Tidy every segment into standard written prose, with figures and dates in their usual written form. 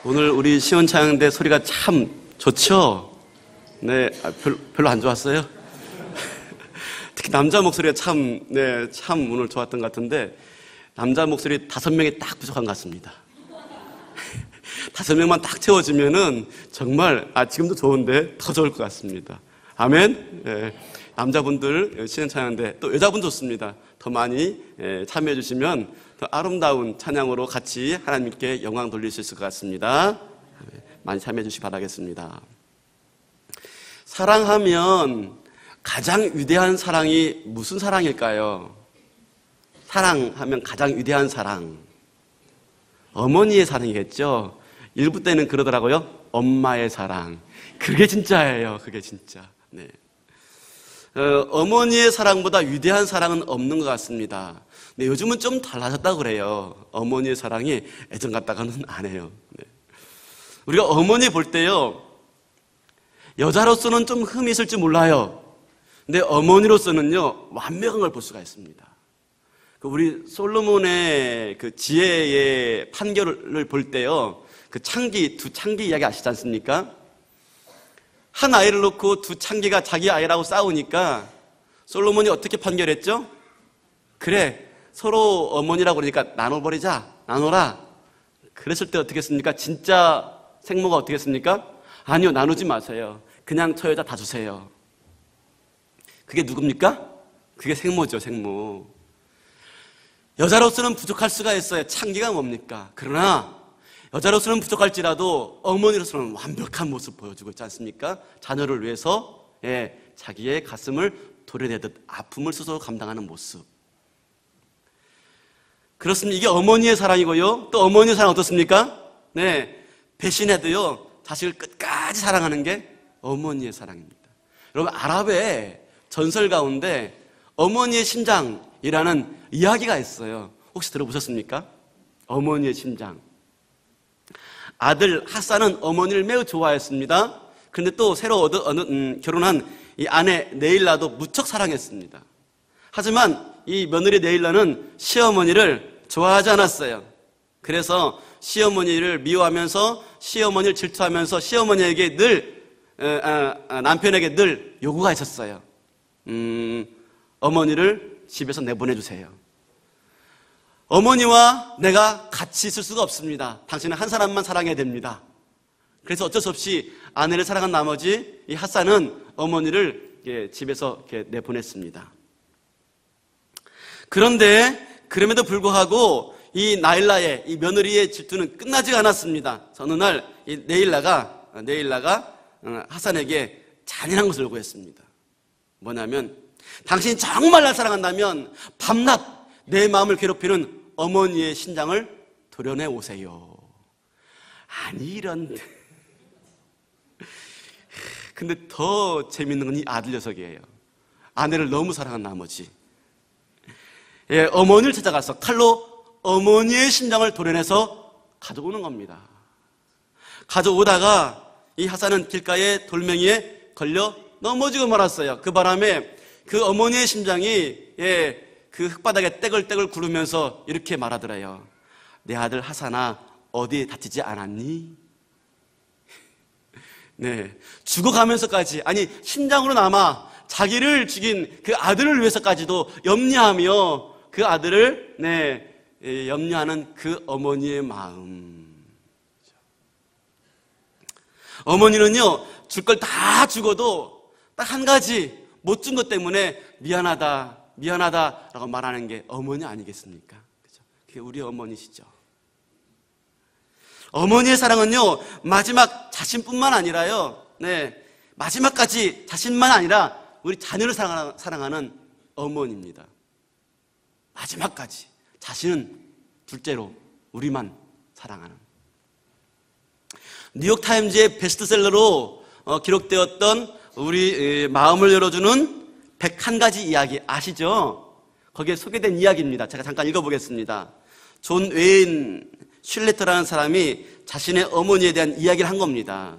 오늘 우리 시원창대 소리가 참 좋죠? 네, 별로 안 좋았어요? 특히 남자 목소리가 참 오늘 좋았던 것 같은데, 남자 목소리 5명이 딱 부족한 것 같습니다. 5명만 딱 채워주면은 정말, 지금도 좋은데 더 좋을 것 같습니다. 아멘? 네, 남자분들 시원창대, 또 여자분 좋습니다. 더 많이 참여해 주시면 더 아름다운 찬양으로 같이 하나님께 영광 돌릴 수 있을 것 같습니다. 많이 참여해 주시기 바라겠습니다. 사랑하면 가장 위대한 사랑이 무슨 사랑일까요? 사랑하면 가장 위대한 사랑, 어머니의 사랑이겠죠. 일부 때는 그러더라고요. 엄마의 사랑. 그게 진짜예요. 그게 진짜. 네. 어머니의 사랑보다 위대한 사랑은 없는 것 같습니다. 근데 요즘은 좀 달라졌다고 그래요. 어머니의 사랑이 예전 같다고는 안 해요. 네. 우리가 어머니 볼 때요, 여자로서는 좀 흠이 있을지 몰라요. 근데 어머니로서는요, 완벽한 걸 볼 수가 있습니다. 우리 솔로몬의 그 지혜의 판결을 볼 때요, 그 두 창기 이야기 아시지 않습니까? 한 아이를 놓고 두 창기가 자기 아이라고 싸우니까 솔로몬이 어떻게 판결했죠? 그래, 서로 어머니라고 그러니까 나눠버리자, 나눠라. 그랬을 때 어떻게 했습니까? 진짜 생모가 어떻게 했습니까? 아니요, 나누지 마세요. 그냥 저 여자 다 주세요. 그게 누굽니까? 그게 생모죠, 생모. 여자로서는 부족할 수가 있어요. 창기가 뭡니까? 그러나 여자로서는 부족할지라도 어머니로서는 완벽한 모습 보여주고 있지 않습니까? 자녀를 위해서 자기의 가슴을 도려내듯 아픔을 스스로 감당하는 모습. 그렇습니다. 이게 어머니의 사랑이고요. 또 어머니의 사랑 어떻습니까? 네, 배신해도요, 자식을 끝까지 사랑하는 게 어머니의 사랑입니다. 여러분, 아랍의 전설 가운데 어머니의 심장이라는 이야기가 있어요. 혹시 들어보셨습니까? 어머니의 심장. 아들 하산은 어머니를 매우 좋아했습니다. 그런데 또 새로 결혼한 이 아내 네일라도 무척 사랑했습니다. 하지만 이 며느리 네일라는 시어머니를 좋아하지 않았어요. 그래서 시어머니를 미워하면서 시어머니를 질투하면서 시어머니에게 남편에게 늘 요구가 있었어요. 어머니를 집에서 내보내주세요. 어머니와 내가 같이 있을 수가 없습니다. 당신은 한 사람만 사랑해야 됩니다. 그래서 어쩔 수 없이 아내를 사랑한 나머지 이 핫산은 어머니를 집에서 내보냈습니다. 그런데 그럼에도 불구하고 이 나일라의 이 며느리의 질투는 끝나지 않았습니다. 어느 날 이 네일라가 핫산에게 잔인한 것을 요구했습니다. 뭐냐면, 당신이 정말 날 사랑한다면 밤낮 내 마음을 괴롭히는 어머니의 심장을 도려내 오세요. 아니, 이런. 근데 더 재밌는 건 이 아들 녀석이에요. 아내를 너무 사랑한 나머지 어머니를 찾아가서 칼로 어머니의 심장을 도려내서 가져오는 겁니다. 가져오다가 이 핫산은 길가의 돌멩이에 걸려 넘어지고 말았어요. 그 바람에 그 어머니의 심장이 그 흙바닥에 떼글떼글 구르면서 이렇게 말하더래요. 내 아들 핫산아, 어디 다치지 않았니? 네, 죽어가면서까지, 아니 심장으로 남아 자기를 죽인 그 아들을 위해서까지도 염려하며 그 아들을 염려하는 그 어머니의 마음. 어머니는요, 줄 걸 다 죽어도 딱 한 가지 못 준 것 때문에 미안하다라고 말하는 게 어머니 아니겠습니까? 그죠? 그게 우리 어머니시죠. 어머니의 사랑은요, 마지막 자신뿐만 아니라요, 마지막까지 자신만 아니라 우리 자녀를 사랑하는 어머니입니다. 마지막까지. 자신은 둘째로 우리만 사랑하는. 뉴욕타임즈의 베스트셀러로 기록되었던 우리 마음을 열어주는 101가지 이야기 아시죠? 거기에 소개된 이야기입니다. 제가 잠깐 읽어보겠습니다. 존 웨인 슐레터라는 사람이 자신의 어머니에 대한 이야기를 한 겁니다.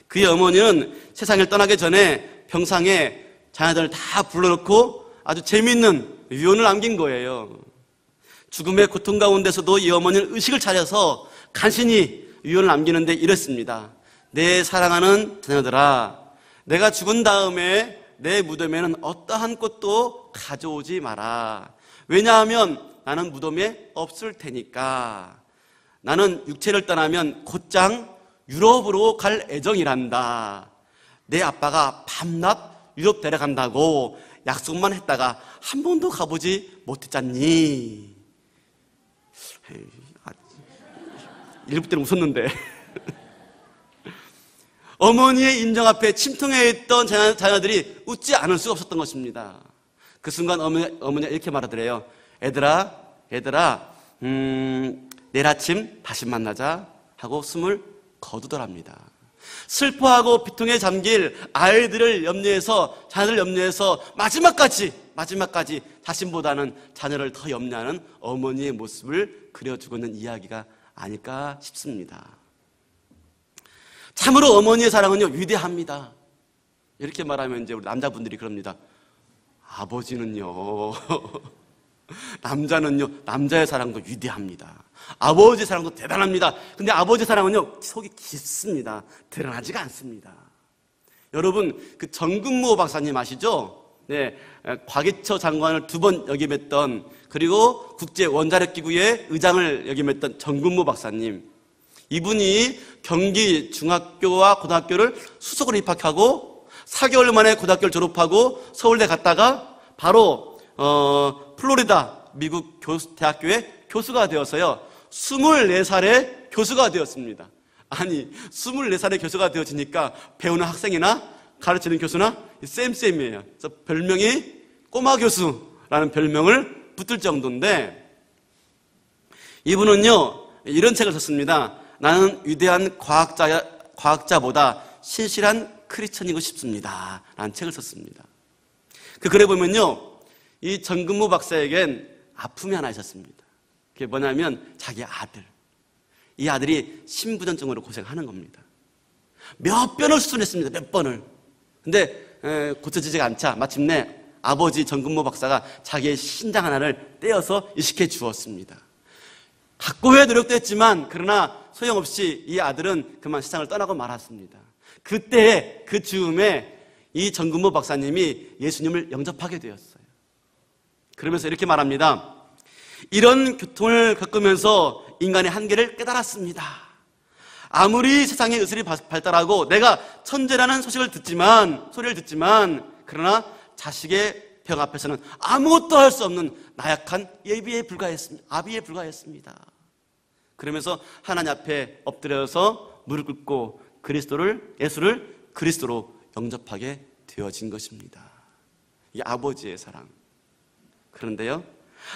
그의 어머니는 세상을 떠나기 전에 병상에 자녀들을 다 불러놓고 아주 재미있는 유언을 남긴 거예요. 죽음의 고통 가운데서도 이 어머니는 의식을 차려서 간신히 유언을 남기는데 이렇습니다. 내 사랑하는 자녀들아, 내가 죽은 다음에 내 무덤에는 어떠한 것도 가져오지 마라. 왜냐하면 나는 무덤에 없을 테니까. 나는 육체를 떠나면 곧장 유럽으로 갈 애정이란다. 내 아빠가 밤낮 유럽 데려간다고 약속만 했다가 한 번도 가보지 못했잖니. 1부 때는 웃었는데 어머니의 인정 앞에 침통해 있던 자녀들이 웃지 않을 수가 없었던 것입니다. 그 순간 어머니가 이렇게 말하더래요. 얘들아 내일 아침 다시 만나자 하고 숨을 거두더랍니다. 슬퍼하고 비통에 잠길 아이들을 염려해서, 자녀들을 염려해서 마지막까지 자신보다는 자녀를 더 염려하는 어머니의 모습을 그려주고 있는 이야기가 아닐까 싶습니다. 참으로 어머니의 사랑은요, 위대합니다. 이렇게 말하면 이제 우리 남자분들이 그럽니다. 아버지는요, 남자의 사랑도 위대합니다. 아버지의 사랑도 대단합니다. 근데 아버지의 사랑은요, 속이 깊습니다. 드러나지가 않습니다. 여러분, 그 정근모 박사님 아시죠? 네, 과기처 장관을 2번 역임했던, 그리고 국제원자력기구의 의장을 역임했던 정근모 박사님. 이분이 경기 중학교와 고등학교를 수석으로 입학하고 4개월 만에 고등학교를 졸업하고 서울대 갔다가 바로 플로리다 미국 대학교의 교수가 되어서요 24살에 교수가 되었습니다. 아니 24살에 교수가 되어지니까 배우는 학생이나 가르치는 교수나 쌤이에요. 그래서 별명이 꼬마 교수라는 별명을 붙을 정도인데, 이분은요 이런 책을 썼습니다. 나는 위대한 과학자보다 신실한 크리스천이고 싶습니다 라는 책을 썼습니다. 그 글에 보면요, 이 정근모 박사에겐 아픔이 하나 있었습니다. 그게 뭐냐면 자기 아들, 이 아들이 신부전증으로 고생하는 겁니다. 몇 번을 수술했습니다. 몇 번을. 근데 고쳐지지가 않자 마침내 아버지 정근모 박사가 자기의 신장 하나를 떼어서 이식해 주었습니다. 각고의 노력도 했지만 그러나 소용없이 이 아들은 그만 세상을 떠나고 말았습니다. 그때 그 즈음에 이 정근모 박사님이 예수님을 영접하게 되었어요. 그러면서 이렇게 말합니다. 이런 고통을 겪으면서 인간의 한계를 깨달았습니다. 아무리 세상의 의술이 발달하고 내가 천재라는 소리를 듣지만 그러나 자식의 병 앞에서는 아무것도 할 수 없는 나약한 아비에 불과했습니다. 그러면서 하나님 앞에 엎드려서 무릎 꿇고 예수를 그리스도로 영접하게 되어진 것입니다. 이 아버지의 사랑. 그런데요,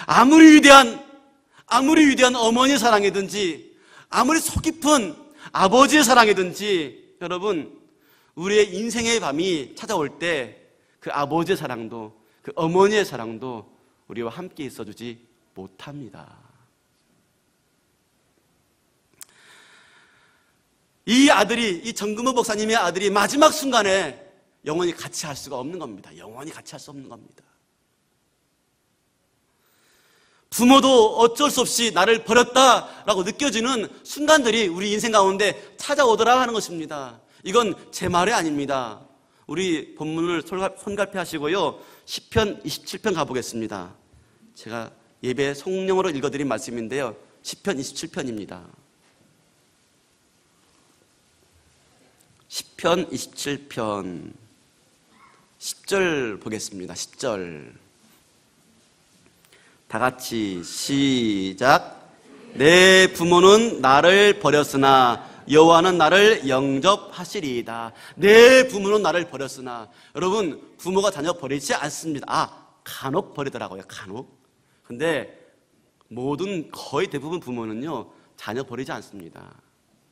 아무리 위대한 어머니의 사랑이든지, 아무리 속 깊은 아버지의 사랑이든지, 여러분, 우리의 인생의 밤이 찾아올 때 그 아버지의 사랑도, 그 어머니의 사랑도 우리와 함께 있어주지 못합니다. 이 정근모 목사님의 아들이 마지막 순간에 영원히 같이 할 수가 없는 겁니다. 영원히 같이 할 수 없는 겁니다. 부모도 어쩔 수 없이 나를 버렸다라고 느껴지는 순간들이 우리 인생 가운데 찾아오더라 하는 것입니다. 이건 제 말이 아닙니다. 우리 본문을 손갈피 하시고요, 시편 27편 가보겠습니다. 제가 예배 성령으로 읽어드린 말씀인데요, 시편 27편입니다. 시편 27편 10절 보겠습니다. 10절 다 같이 시작. 내 부모는 나를 버렸으나 여호와는 나를 영접하시리이다. 내 부모는 나를 버렸으나, 여러분, 부모가 자녀 버리지 않습니다. 간혹 버리더라고요. 간혹. 근데 거의 대부분 부모는요 자녀 버리지 않습니다.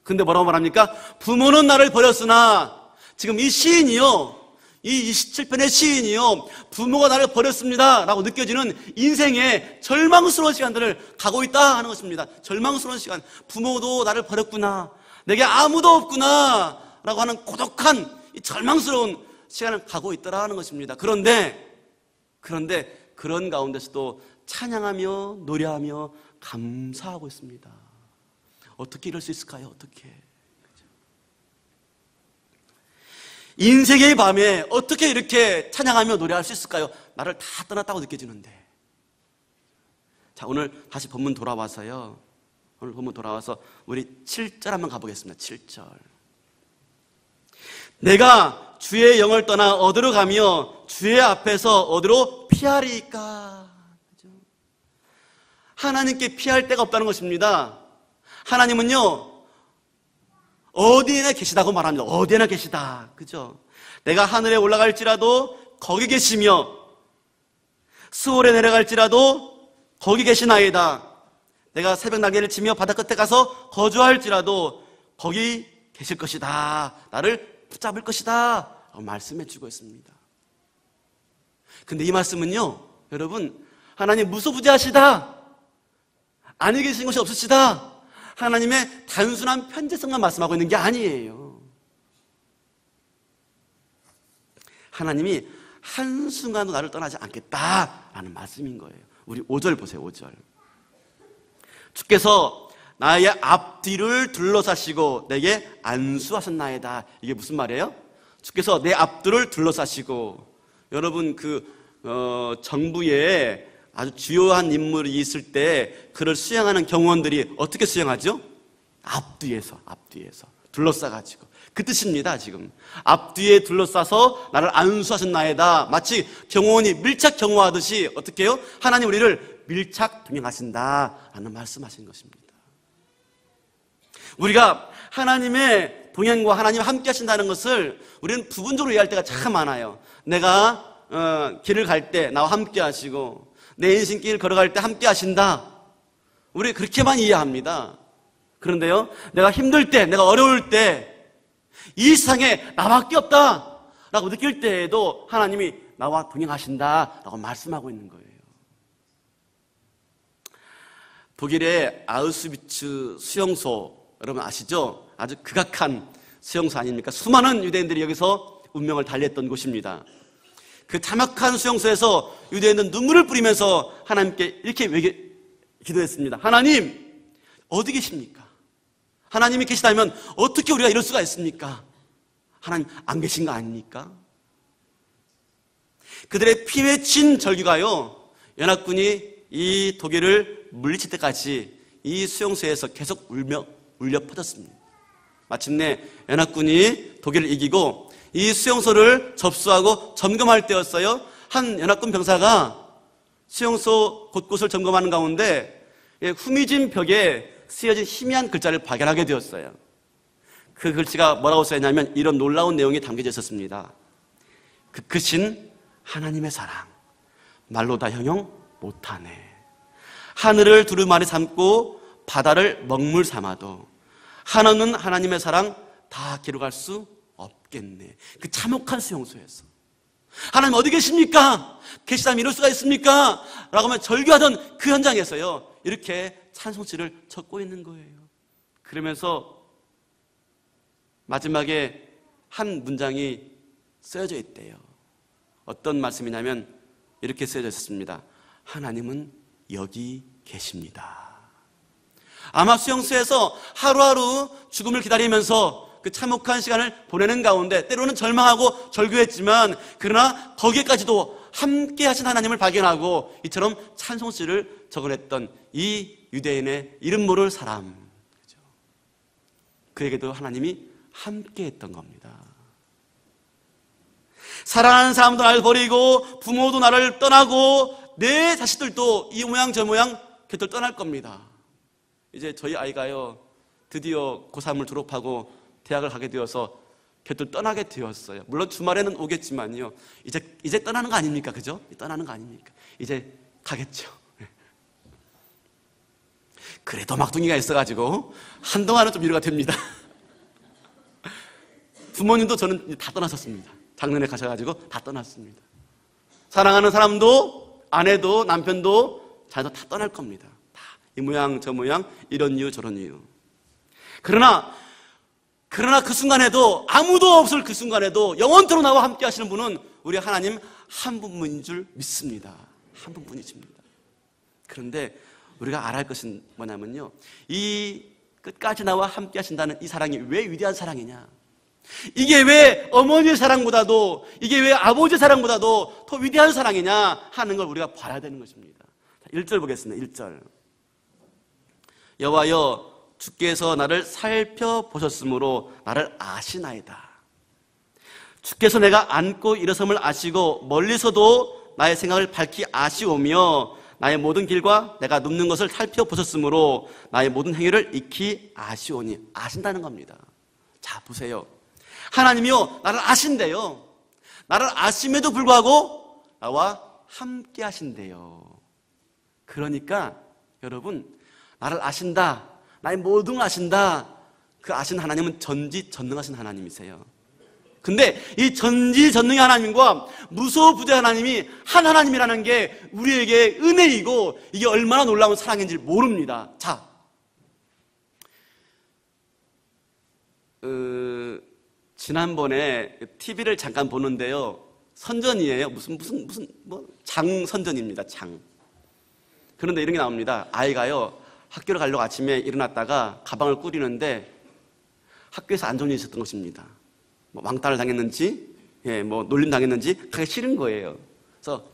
근데 뭐라고 말합니까? 부모는 나를 버렸으나, 지금 이 시인이요, 이 27편의 시인이요, 부모가 나를 버렸습니다 라고 느껴지는 인생의 절망스러운 시간들을 가고 있다 하는 것입니다. 절망스러운 시간. 부모도 나를 버렸구나, 내게 아무도 없구나 라고 하는 고독한 이 절망스러운 시간을 가고 있더라 하는 것입니다. 그런데 그런 가운데서도 찬양하며 노래하며 감사하고 있습니다. 어떻게 이럴 수 있을까요? 어떻게? 그죠? 인생의 밤에 어떻게 이렇게 찬양하며 노래할 수 있을까요? 나를 다 떠났다고 느껴지는데. 자, 오늘 다시 본문 돌아와서요. 오늘 본문 돌아와서 우리 7절 한번 가보겠습니다. 7절. 내가 주의 영을 떠나 어디로 가며 주의 앞에서 어디로 피하리까? 그죠? 하나님께 피할 데가 없다는 것입니다. 하나님은요, 어디에나 계시다고 말합니다. 어디에나 계시다. 그죠? 내가 하늘에 올라갈지라도 거기 계시며 수월에 내려갈지라도 거기 계시나이다. 내가 새벽 날개를 치며 바다 끝에 가서 거주할지라도 거기 계실 것이다. 나를 붙잡을 것이다. 말씀해 주고 있습니다. 근데 이 말씀은요, 여러분, 하나님 무소부재하시다, 안에 계신 것이 없으시다, 하나님의 단순한 편재성만 말씀하고 있는 게 아니에요. 하나님이 한순간도 나를 떠나지 않겠다라는 말씀인 거예요. 우리 5절 보세요. 5절. 주께서 나의 앞뒤를 둘러싸시고 내게 안수하셨나이다. 이게 무슨 말이에요? 주께서 내 앞뒤를 둘러싸시고. 여러분, 정부에 아주 주요한 인물이 있을 때 그를 수행하는 경호원들이 어떻게 수행하죠? 앞뒤에서 둘러싸가지고. 그 뜻입니다. 지금 앞뒤에 둘러싸서 나를 안수하셨나이다. 마치 경호원이 밀착 경호하듯이 어떻게 해요? 하나님 우리를 밀착 동행하신다 라는 말씀하신 것입니다. 우리가 하나님의 동행과 하나님 함께 하신다는 것을 우리는 부분적으로 이해할 때가 참 많아요. 내가 길을 갈 때 나와 함께 하시고 내 인생길 걸어갈 때 함께 하신다. 우리 그렇게만 이해합니다. 그런데요, 내가 힘들 때, 내가 어려울 때, 이 세상에 나밖에 없다 라고 느낄 때에도 하나님이 나와 동행하신다 라고 말씀하고 있는 거예요. 독일의 아우슈비츠 수용소, 여러분 아시죠? 아주 극악한 수용소 아닙니까? 수많은 유대인들이 여기서 운명을 달리했던 곳입니다. 그 참혹한 수용소에서 유대인들은 눈물을 뿌리면서 하나님께 이렇게 기도했습니다. 하나님, 어디 계십니까? 하나님이 계시다면 어떻게 우리가 이럴 수가 있습니까? 하나님 안 계신 거 아닙니까? 그들의 피 맺힌 절규가요, 연합군이 이 독일을 물리칠 때까지 이 수용소에서 계속 울려 퍼졌습니다. 마침내 연합군이 독일을 이기고 이 수용소를 접수하고 점검할 때였어요. 한 연합군 병사가 수용소 곳곳을 점검하는 가운데 후미진 벽에 쓰여진 희미한 글자를 발견하게 되었어요. 그 글씨가 뭐라고 써있냐면 이런 놀라운 내용이 담겨져 있었습니다. 그 크신 하나님의 사랑, 말로 다 형용 못하네. 하늘을 두루마리 삼고 바다를 먹물 삼아도 한없는 하나님의 사랑 다 기록할 수 없겠네. 그 참혹한 수용소에서 하나님 어디 계십니까? 계시다면 이럴 수가 있습니까? 라고 하면 절규하던 그 현장에서요, 이렇게 찬송시를 적고 있는 거예요. 그러면서 마지막에 한 문장이 쓰여져 있대요. 어떤 말씀이냐면 이렇게 쓰여져 있습니다. 하나님은 여기 계십니다. 아마 수용소에서 하루하루 죽음을 기다리면서 그 참혹한 시간을 보내는 가운데 때로는 절망하고 절규했지만 그러나 거기에까지도 함께 하신 하나님을 발견하고 이처럼 찬송시를 적어냈던 이 유대인의 이름 모를 사람, 그에게도 하나님이 함께 했던 겁니다. 사랑하는 사람도 나를 버리고 부모도 나를 떠나고 내 자식들도 이 모양 저 모양 곁을 떠날 겁니다. 이제 저희 아이가요, 드디어 고3을 졸업하고 대학을 가게 되어서 곁을 떠나게 되었어요. 물론 주말에는 오겠지만요, 이제 떠나는 거 아닙니까? 그죠? 떠나는 거 아닙니까? 이제 가겠죠. 그래도 막둥이가 있어가지고 한동안은 좀 위로가 됩니다. 부모님도 저는 다 떠나셨습니다. 작년에 가셔가지고 다 떠났습니다. 사랑하는 사람도 아내도 남편도 자녀도 다 떠날 겁니다. 다 이 모양 저 모양, 이런 이유 저런 이유. 그러나 그 순간에도, 아무도 없을 그 순간에도 영원토록 나와 함께 하시는 분은 우리 하나님 한 분뿐인 줄 믿습니다. 한 분뿐이십니다. 그런데 우리가 알아야 할 것은 뭐냐면요, 이 끝까지 나와 함께 하신다는 이 사랑이 왜 위대한 사랑이냐? 이게 왜 어머니의 사랑보다도, 이게 왜 아버지의 사랑보다도 더 위대한 사랑이냐 하는 걸 우리가 봐야 되는 것입니다. 1절 보겠습니다. 1절. 여호와여 주께서 나를 살펴보셨으므로 나를 아시나이다. 주께서 내가 앉고 일어섬을 아시고 멀리서도 나의 생각을 밝히 아시오며 나의 모든 길과 내가 눕는 것을 살펴보셨으므로 나의 모든 행위를 익히 아시오니. 아신다는 겁니다. 자, 보세요. 하나님이요 나를 아신대요. 나를 아심에도 불구하고 나와 함께 하신대요. 그러니까 여러분, 나를 아신다, 나의 모든 걸 아신다, 그 아시는 하나님은 전지전능하신 하나님이세요. 근데 이 전지전능의 하나님과 무소부재 하나님이 한 하나님이라는 게 우리에게 은혜이고 이게 얼마나 놀라운 사랑인지 모릅니다. 자, 지난번에 TV를 잠깐 보는데요, 선전이에요. 무슨 장선전입니다. 장. 그런데 이런 게 나옵니다. 아이가요 학교를 가려고 아침에 일어났다가 가방을 꾸리는데 학교에서 안 좋은 일이 있었던 것입니다. 뭐 왕따를 당했는지, 뭐 놀림 당했는지 가기 싫은 거예요. 그래서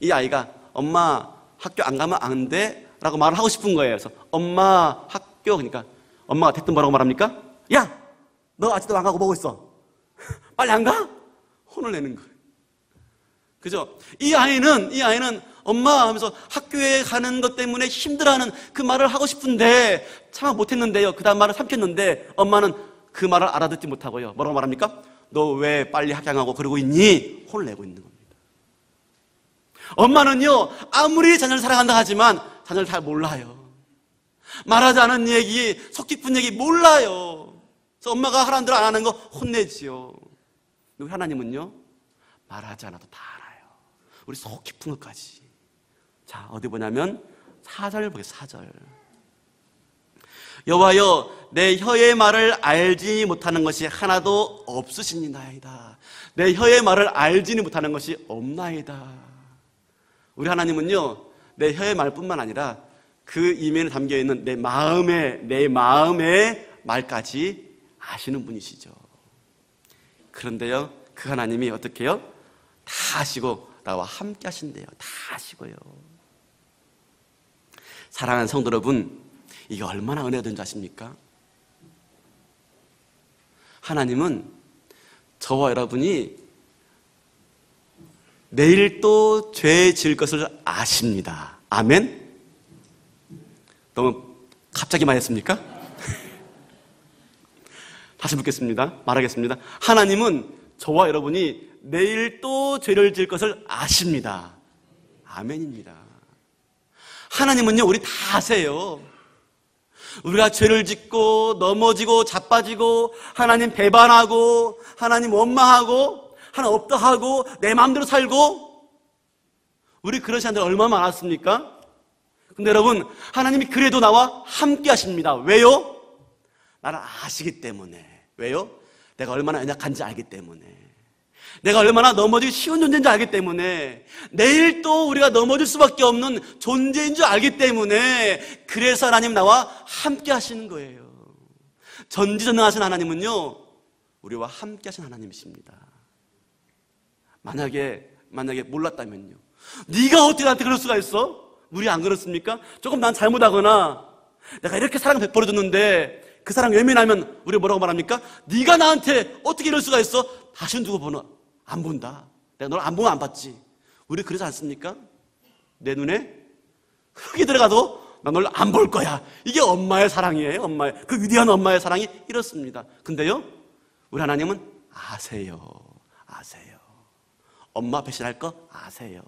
이 아이가 엄마 학교 안 가면 안 돼? 라고 말을 하고 싶은 거예요. 그래서 엄마 학교, 그러니까 엄마가 대뜸 뭐라고 말합니까? 야! 너 아직도 안 가고 뭐고 있어? 빨리 안 가? 혼을 내는 거예요. 그죠? 이 아이는 엄마 하면서 학교에 가는 것 때문에 힘들어하는 그 말을 하고 싶은데 참아 못했는데요. 그 다음 말을 삼켰는데 엄마는 그 말을 알아듣지 못하고요. 뭐라고 말합니까? 너 왜 빨리 학교 안 가고 그러고 있니? 혼을 내고 있는 겁니다. 엄마는요 아무리 자녀를 사랑한다 하지만 자녀를 잘 몰라요. 말하지 않은 얘기, 속 깊은 얘기 몰라요. 그래서 엄마가 하라는 대로 안 하는 거 혼내지요. 그리고 하나님은요 말하지 않아도 다 알아요. 우리 속 깊은 것까지. 자, 어디 보냐면 4절 보겠습니다. 4절. 여호와여 내 혀의 말을 알지 못하는 것이 하나도 없으시니이다. 내 혀의 말을 알지는 못하는 것이 없나이다. 우리 하나님은요 내 혀의 말뿐만 아니라 그 이면에 담겨있는 내 마음의 말까지 아시는 분이시죠. 그런데요 그 하나님이 어떻게 해요? 다 아시고 나와 함께 하신대요. 다 아시고요. 사랑하는 성도 여러분, 이게 얼마나 은혜가 된 줄 아십니까? 하나님은 저와 여러분이 내일 또 죄 지을 것을 아십니다. 아멘? 너무 갑자기 말했습니까? 다시 묻겠습니다. 말하겠습니다. 하나님은 저와 여러분이 내일 또 죄를 지을 것을 아십니다. 아멘입니다. 하나님은요 우리 다 아세요. 우리가 죄를 짓고 넘어지고 자빠지고 하나님 배반하고 하나님 원망하고 하나 없다 하고 내 마음대로 살고 우리 그런 시간들 얼마나 많았습니까? 근데 여러분 하나님이 그래도 나와 함께 하십니다. 왜요? 나를 아시기 때문에. 왜요? 내가 얼마나 연약한지 알기 때문에. 내가 얼마나 넘어지기 쉬운 존재인지 알기 때문에, 내일 또 우리가 넘어질 수밖에 없는 존재인 줄 알기 때문에, 그래서 하나님 나와 함께 하시는 거예요. 전지전능하신 하나님은요 우리와 함께 하신 하나님이십니다. 만약에 몰랐다면요, 네가 어떻게 나한테 그럴 수가 있어? 우리 안 그렇습니까? 조금 난 잘못하거나 내가 이렇게 사랑 베풀어줬는데 그 사랑 외면하면 우리 뭐라고 말합니까? 네가 나한테 어떻게 이럴 수가 있어? 다시는 두고 보나? 안 본다. 내가 널 안 보면 안 봤지. 우리 그러지 않습니까? 내 눈에 흙이 들어가도 나 널 안 볼 거야. 이게 엄마의 사랑이에요. 그 위대한 엄마의 사랑이 이렇습니다. 근데요 우리 하나님은 아세요. 엄마 배신할 거 아세요.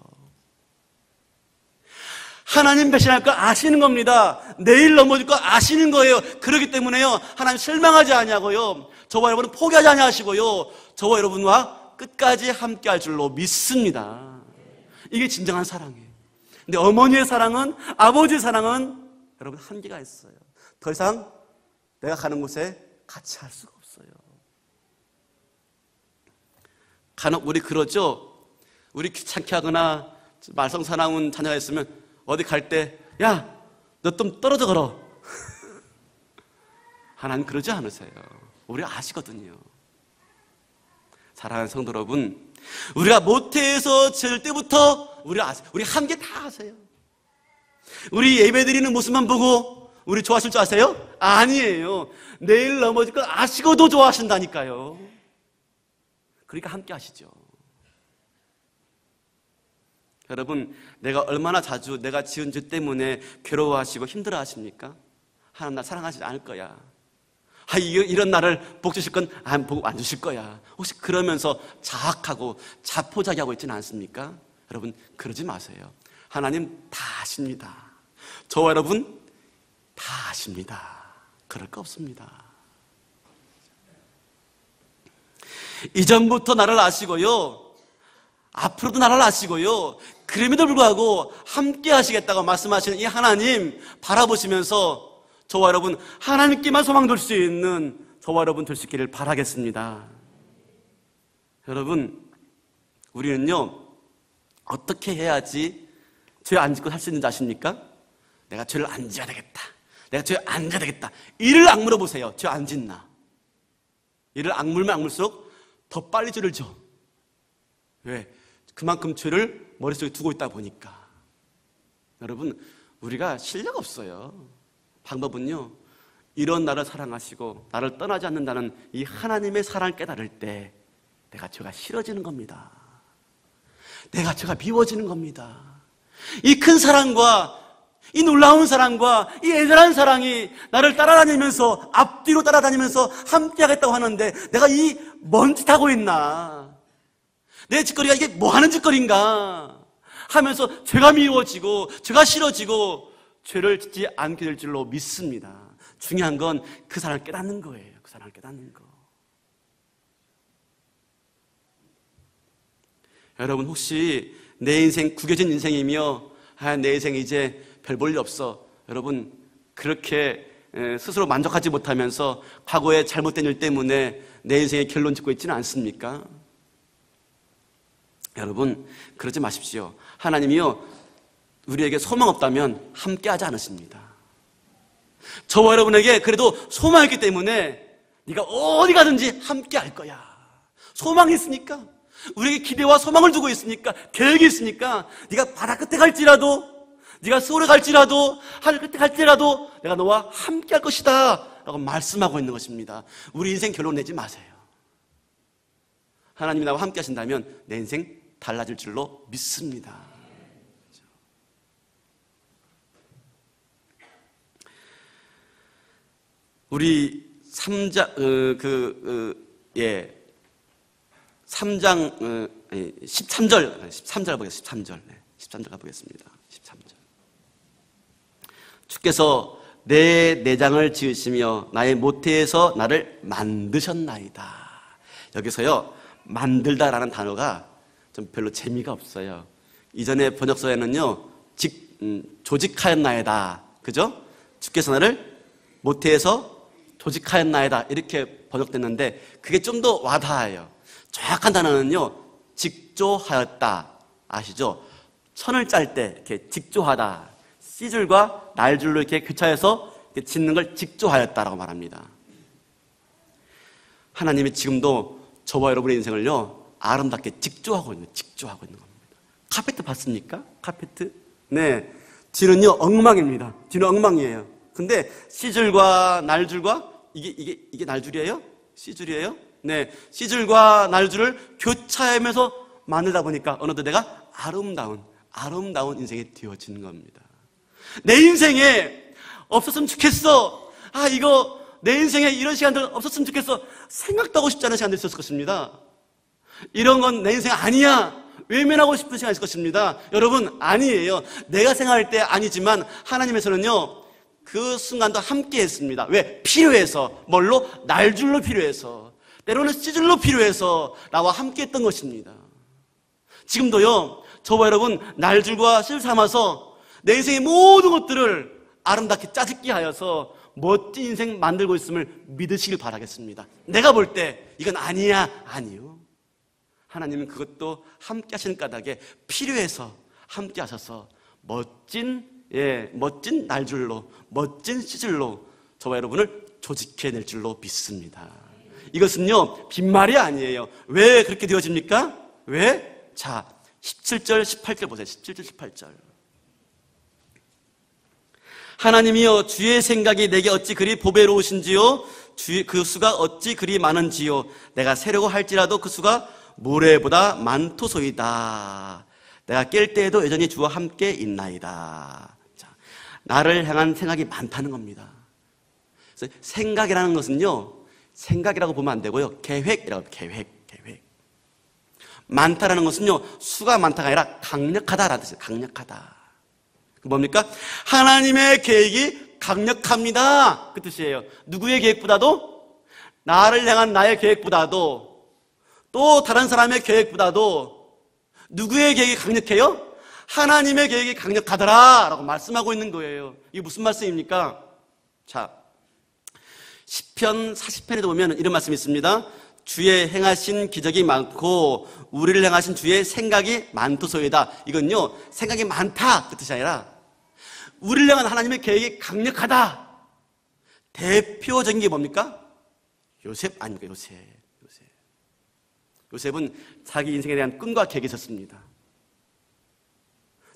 하나님 배신할 거 아시는 겁니다. 내일 넘어질 거 아시는 거예요. 그렇기 때문에요 하나님 실망하지 아니하고요 저와 여러분은 포기하지 아니하시고요 저와 여러분과 끝까지 함께 할 줄로 믿습니다. 이게 진정한 사랑이에요. 근데 어머니의 사랑은, 아버지의 사랑은 여러분 한계가 있어요. 더 이상 내가 가는 곳에 같이 할 수가 없어요. 간혹 우리 그러죠. 우리 귀찮게 하거나 말썽사나운 자녀가 있으면 어디 갈 때 야, 너 좀 떨어져 걸어. 하나님 그러지 않으세요. 우리 아시거든요. 사랑하는 성도 여러분, 우리가 모태에서 질 때부터 우리 함께 다 아세요. 우리 예배드리는 모습만 보고 우리 좋아하실 줄 아세요? 아니에요. 내일 넘어질 걸 아시고도 좋아하신다니까요. 그러니까 함께 하시죠. 여러분, 내가 얼마나 자주 내가 지은 죄 때문에 괴로워하시고 힘들어하십니까? 하나님 나 사랑하지 않을 거야. 이런 나를 복 주실 건 복 안 주실 거야. 혹시 그러면서 자학하고 자포자기하고 있지는 않습니까? 여러분, 그러지 마세요. 하나님 다 아십니다. 저와 여러분 다 아십니다. 그럴 거 없습니다. 이전부터 나를 아시고요, 앞으로도 나를 아시고요, 그럼에도 불구하고 함께 하시겠다고 말씀하시는 이 하나님 바라보시면서 저와 여러분 하나님께만 소망 둘 수 있는 저와 여러분 될 수 있기를 바라겠습니다. 여러분, 우리는요 어떻게 해야지 죄 안 짓고 살 수 있는지 아십니까? 내가 죄를 안 지어야 되겠다, 내가 죄를 안 져야 되겠다, 이를 악물어 보세요. 죄 안 짓나? 이를 악물면 악물수록 더 빨리 죄를 져. 왜? 그만큼 죄를 머릿속에 두고 있다 보니까. 여러분, 우리가 실력 없어요. 방법은요, 이런 나를 사랑하시고 나를 떠나지 않는다는 이 하나님의 사랑을 깨달을 때 내가 죄가 싫어지는 겁니다. 내가 죄가 미워지는 겁니다. 이 큰 사랑과 이 놀라운 사랑과 이 애절한 사랑이 나를 따라다니면서, 앞뒤로 따라다니면서 함께 하겠다고 하는데 내가 이 뭔 짓 하고 있나, 내 짓거리가 이게 뭐 하는 짓거리인가 하면서 죄가 미워지고 죄가 싫어지고 죄를 짓지 않게 될 줄로 믿습니다. 중요한 건 그 사랑을 깨닫는 거예요. 그 사랑을 깨닫는 거. 여러분, 혹시 내 인생 구겨진 인생이며 내 인생 이제 별 볼 일 없어, 여러분 그렇게 스스로 만족하지 못하면서 과거의 잘못된 일 때문에 내 인생에 결론 짓고 있지는 않습니까? 여러분, 그러지 마십시오. 하나님이요, 우리에게 소망 없다면 함께 하지 않으십니다. 저와 여러분에게 그래도 소망이 있기 때문에 네가 어디 가든지 함께 할 거야. 소망이 있으니까, 우리에게 기대와 소망을 두고 있으니까, 계획이 있으니까, 네가 바다 끝에 갈지라도, 네가 서울에 갈지라도, 하늘 끝에 갈지라도 내가 너와 함께 할 것이다 라고 말씀하고 있는 것입니다. 우리 인생 결론 내지 마세요. 하나님이 나와 함께 하신다면 내 인생 달라질 줄로 믿습니다. 우리 3장 13절 보겠습니다. 13절 가보겠습니다. 13절. 주께서 내 내장을 지으시며 나의 모태에서 나를 만드셨나이다. 여기서요, 만들다라는 단어가 좀 별로 재미가 없어요. 이전에 번역서에는요, 조직하였나이다, 그죠? 주께서 나를 모태에서 조직하였나이다 이렇게 번역됐는데 그게 좀 더 와닿아요. 정확한 단어는요, 직조하였다. 아시죠? 천을 짤 때 이렇게 직조하다, 씨줄과 날줄로 이렇게 교차해서 이렇게 짓는 걸 직조하였다라고 말합니다. 하나님이 지금도 저와 여러분의 인생을요, 아름답게 직조하고 있는 겁니다. 카페트 봤습니까? 카페트? 네. 뒤는요, 엉망입니다. 뒤는 엉망이에요. 근데 씨줄과 날줄과 이게 날줄이에요? 씨줄이에요? 네. 씨줄과 날줄을 교차하면서 만들다 보니까 어느덧 내가 아름다운 인생이 되어지는 겁니다. 내 인생에 없었으면 좋겠어. 이거 내 인생에 이런 시간들 없었으면 좋겠어. 생각도 하고 싶지 않은 시간들이 있었을 것입니다. 이런 건 내 인생 아니야. 외면하고 싶은 시간이 있을 것입니다. 여러분, 아니에요. 내가 생각할 때 아니지만 하나님에서는요, 그 순간도 함께 했습니다. 왜? 필요해서. 뭘로? 날줄로 필요해서. 때로는 씨줄로 필요해서 나와 함께 했던 것입니다. 지금도요, 저와 여러분 날줄과 씨줄 삼아서 내 인생의 모든 것들을 아름답게 짜집게 하여서 멋진 인생 만들고 있음을 믿으시길 바라겠습니다. 내가 볼 때 이건 아니야. 아니요. 하나님은 그것도 함께 하시는 까닭에 필요해서 함께 하셔서 멋진 날줄로, 멋진 씨줄로 저와 여러분을 조직해낼 줄로 믿습니다. 이것은요, 빈말이 아니에요. 왜 그렇게 되어집니까? 왜? 자, 17절, 18절 보세요. 17절, 18절. 하나님이여, 주의 생각이 내게 어찌 그리 보배로우신지요? 그 수가 어찌 그리 많은지요? 내가 세려고 할지라도 그 수가 모래보다 많도소이다. 내가 깰 때에도 여전히 주와 함께 있나이다. 자, 나를 향한 생각이 많다는 겁니다. 그래서 생각이라는 것은요, 생각이라고 보면 안 되고요, 계획이라고 해요. 계획. 많다라는 것은요, 수가 많다가 아니라 강력하다라는 뜻이에요. 강력하다. 뭡니까? 하나님의 계획이 강력합니다. 그 뜻이에요. 누구의 계획보다도, 나를 향한 나의 계획보다도, 또 다른 사람의 계획보다도 누구의 계획이 강력해요? 하나님의 계획이 강력하더라 라고 말씀하고 있는 거예요. 이게 무슨 말씀입니까? 자, 시편 40편에도 보면 이런 말씀이 있습니다. 주의 행하신 기적이 많고 우리를 향하신 주의 생각이 많도소이다. 이건요, 생각이 많다 그 뜻이 아니라 우리를 향한 하나님의 계획이 강력하다. 대표적인 게 뭡니까? 요셉 아닙니까? 요셉은 자기 인생에 대한 끈과 계획이 있었습니다.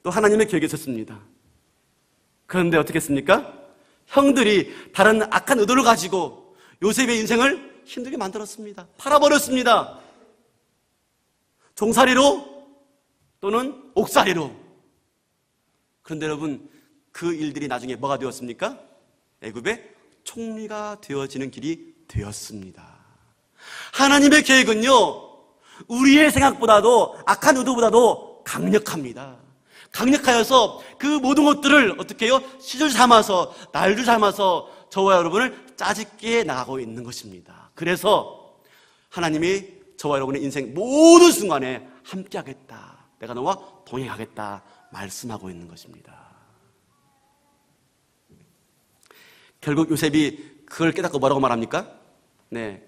또 하나님의 계획이 있었습니다. 그런데 어떻게 했습니까? 형들이 다른 악한 의도를 가지고 요셉의 인생을 힘들게 만들었습니다. 팔아버렸습니다. 종살이로 또는 옥살이로. 그런데 여러분, 그 일들이 나중에 뭐가 되었습니까? 애굽의 총리가 되어지는 길이 되었습니다. 하나님의 계획은요, 우리의 생각보다도 악한 의도보다도 강력합니다. 강력하여서 그 모든 것들을 어떻게 해요? 시줄 삼아서, 날줄 삼아서 저와 여러분을 짜집게 나가고 있는 것입니다. 그래서 하나님이 저와 여러분의 인생 모든 순간에 함께 하겠다, 내가 너와 동행하겠다 말씀하고 있는 것입니다. 결국 요셉이 그걸 깨닫고 뭐라고 말합니까? 네,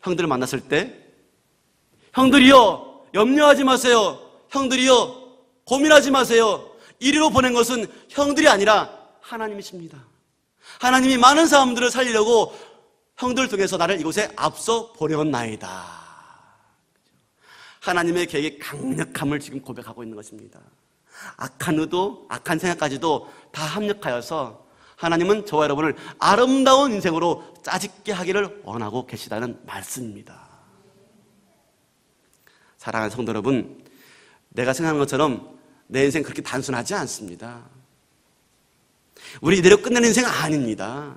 형들을 만났을 때 형들이요, 염려하지 마세요. 형들이요, 고민하지 마세요. 이리로 보낸 것은 형들이 아니라 하나님이십니다. 하나님이 많은 사람들을 살리려고 형들을 통해서 나를 이곳에 앞서 보내었나이다. 하나님의 계획의 강력함을 지금 고백하고 있는 것입니다. 악한 의도, 악한 생각까지도 다 합력하여서 하나님은 저와 여러분을 아름다운 인생으로 짜집게 하기를 원하고 계시다는 말씀입니다. 사랑하는 성도 여러분, 내가 생각하는 것처럼 내 인생 그렇게 단순하지 않습니다. 우리 이대로 끝내는 인생 아닙니다.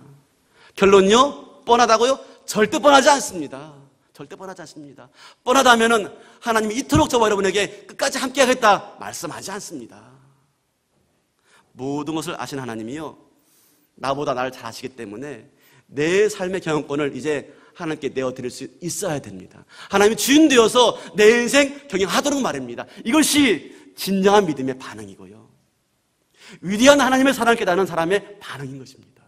결론요, 뻔하다고요? 절대 뻔하지 않습니다. 절대 뻔하지 않습니다. 뻔하다면은 하나님이 이토록 저와 여러분에게 끝까지 함께 하겠다 말씀하지 않습니다. 모든 것을 아신 하나님이요, 나보다 나를 잘 아시기 때문에 내 삶의 경영권을 이제 하나님께 내어드릴 수 있어야 됩니다. 하나님이 주인 되어서 내 인생 경영하도록 말입니다. 이것이 진정한 믿음의 반응이고요, 위대한 하나님의 사랑을 깨닫는 사람의 반응인 것입니다.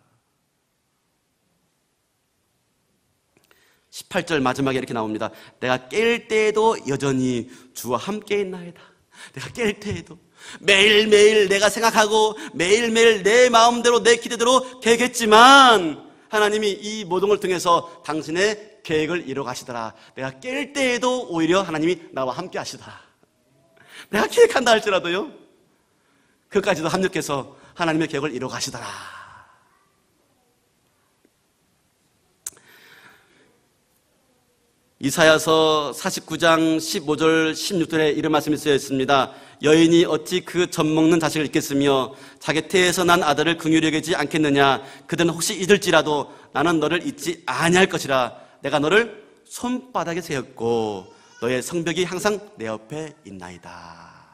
18절 마지막에 이렇게 나옵니다. 내가 깰 때에도 여전히 주와 함께 있나이다. 내가 깰 때에도 매일매일 내가 생각하고 매일매일 내 마음대로 내 기대대로 계획했지만 하나님이 이 모든 걸 통해서 당신의 계획을 이뤄 가시더라. 내가 깰 때에도 오히려 하나님이 나와 함께 하시더라. 내가 계획한다 할지라도요, 그까지도 합력해서 하나님의 계획을 이뤄 가시더라. 이사야서 49장 15절 16절에 이런 말씀이 쓰여 있습니다. 여인이 어찌 그 젖 먹는 자식을 잊겠으며 자기 태에서 난 아들을 긍휼히 여기지 않겠느냐. 그들은 혹시 잊을지라도 나는 너를 잊지 아니할 것이라. 내가 너를 손바닥에 세웠고 너의 성벽이 항상 내 옆에 있나이다.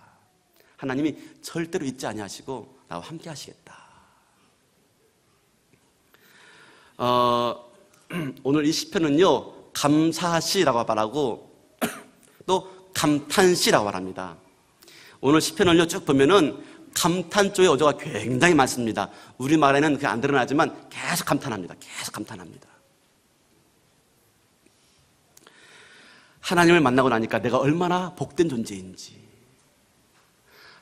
하나님이 절대로 잊지 아니하시고 나와 함께 하시겠다. 오늘 이 시편은요, 감사시라고 말하고 또 감탄시라고 말합니다. 오늘 시편을요 쭉 보면은 감탄조의 어조가 굉장히 많습니다. 우리말에는 그게 안 드러나지만 계속 감탄합니다. 계속 감탄합니다. 하나님을 만나고 나니까 내가 얼마나 복된 존재인지,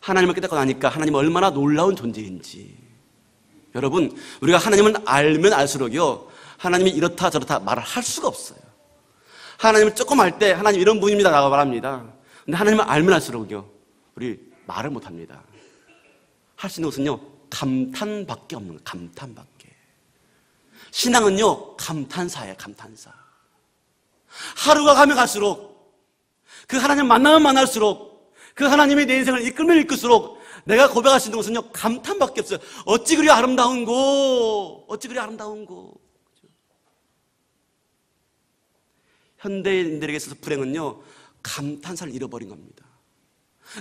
하나님을 깨닫고 나니까 하나님은 얼마나 놀라운 존재인지. 여러분, 우리가 하나님을 알면 알수록요, 하나님이 이렇다 저렇다 말을 할 수가 없어요. 하나님을 조금 알 때 하나님 이런 분입니다 라고 말합니다. 근데 하나님을 알면 할수록요 우리 말을 못합니다. 할 수 있는 것은요 감탄밖에 없는 거예요. 감탄밖에. 신앙은요 감탄사예요. 감탄사. 하루가 가면 갈수록 그 하나님 만나면 만날수록 그 하나님이 내 인생을 이끌면 이끌수록 내가 고백할 수 있는 것은요 감탄밖에 없어요. 어찌 그리 아름다운고, 어찌 그리 아름다운고. 현대인들에게 있어서 불행은요 감탄사를 잃어버린 겁니다.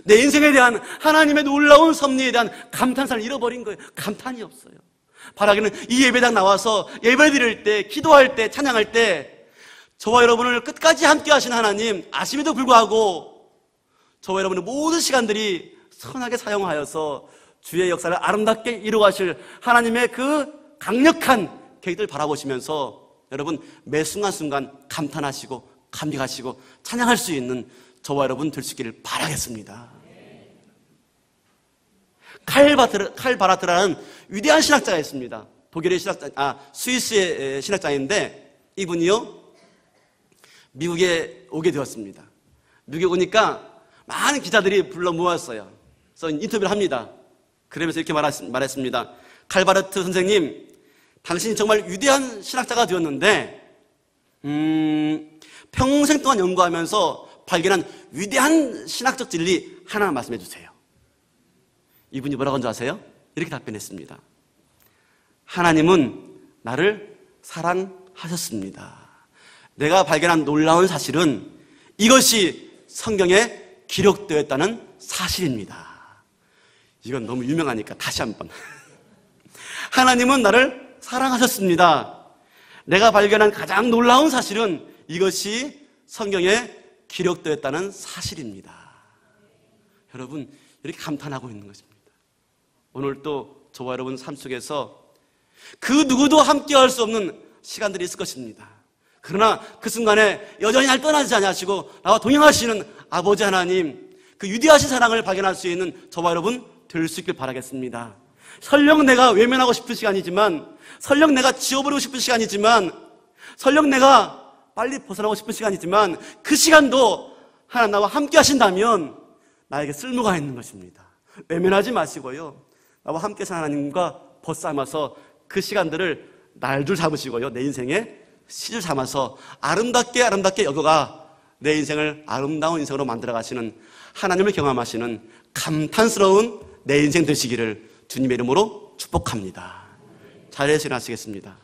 내 인생에 대한 하나님의 놀라운 섭리에 대한 감탄사를 잃어버린 거예요. 감탄이 없어요. 바라기는 이 예배당 나와서 예배드릴 때, 기도할 때, 찬양할 때 저와 여러분을 끝까지 함께 하신 하나님 아심에도 불구하고 저와 여러분의 모든 시간들이 선하게 사용하여서 주의 역사를 아름답게 이루어가실 하나님의 그 강력한 계획을 바라보시면서 여러분 매 순간순간 감탄하시고 감격하시고 찬양할 수 있는 저와 여러분 될 수 있기를 바라겠습니다. 칼바라트라는 위대한 신학자가 있습니다. 독일의 스위스의 신학자인데 이분이요 미국에 오게 되었습니다. 미국에 오니까 많은 기자들이 불러 모았어요. 그래서 인터뷰를 합니다. 그러면서 이렇게 말했습니다. 칼바르트 선생님, 당신이 정말 위대한 신학자가 되었는데 평생 동안 연구하면서 발견한 위대한 신학적 진리 하나만 말씀해 주세요. 이분이 뭐라고 한 줄 아세요? 이렇게 답변했습니다. 하나님은 나를 사랑하셨습니다. 내가 발견한 놀라운 사실은 이것이 성경에 기록되었다는 사실입니다. 이건 너무 유명하니까 다시 한번. 하나님은 나를 사랑하셨습니다. 내가 발견한 가장 놀라운 사실은 이것이 성경에 기록되었다는 사실입니다. 여러분 이렇게 감탄하고 있는 것입니다. 오늘 또 저와 여러분 삶 속에서 그 누구도 함께할 수 없는 시간들이 있을 것입니다. 그러나 그 순간에 여전히 날 떠나지 않으시고 나와 동행하시는 아버지 하나님, 그 위대하신 사랑을 발견할 수 있는 저와 여러분 될 수 있길 바라겠습니다. 설령 내가 외면하고 싶은 시간이지만, 설령 내가 지워버리고 싶은 시간이지만, 설령 내가 빨리 벗어나고 싶은 시간이지만 그 시간도 하나님 나와 함께 하신다면 나에게 쓸모가 있는 것입니다. 외면하지 마시고요, 나와 함께 산 하나님과 벗삼아서 그 시간들을 날줄 잡으시고요, 내 인생에 시줄 삼아서 아름답게 여겨가 내 인생을 아름다운 인생으로 만들어 가시는 하나님을 경험하시는 감탄스러운 내 인생 되시기를 주님의 이름으로 축복합니다. 자리에서 일어나시겠습니다.